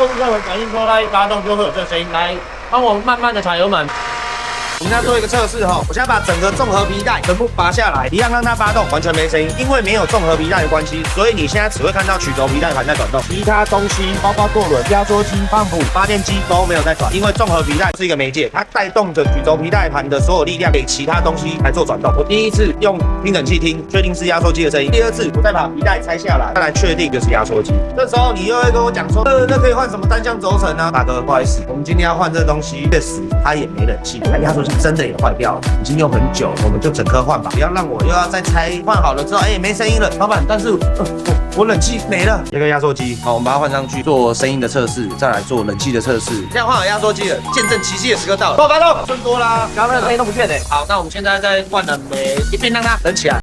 后部分会反映说它一发动就会有这个声音，来帮我慢慢的踩油门。我们要做一个测试哈，我现在把整个综合皮带全部拔下来，一样让它发动，完全没声音。因为没有综合皮带的关系，所以你现在只会看到曲轴皮带盘在转动，其他东西包括舵轮、压缩机、泵浦、发电机都没有在转。因为综合皮带是一个媒介，它带动着曲轴皮带盘的所有力量给其他东西来做转动。我第一次用听诊器听，确定是压缩机的声音；第二次我再把皮带拆下来，再来确定就是压缩机。这时候你又会跟我讲说，那可以换什么单向轴承呢？大哥，不好意思，我们今天要换这东西，确实它也没冷气，它压缩机真的也坏掉了，已经用很久了，我们就整颗换吧，不要让我又要再拆。换好了之后，没声音了，老板，但是我冷气没了。这个压缩机，好，我们把它换上去做声音的测试，再来做冷气的测试。这样换好压缩机了，见证奇迹的时刻到了，给我发动，顺多啦，刚刚那个声音都不见嘞。好，那我们现在再换了煤，一边让它冷起来。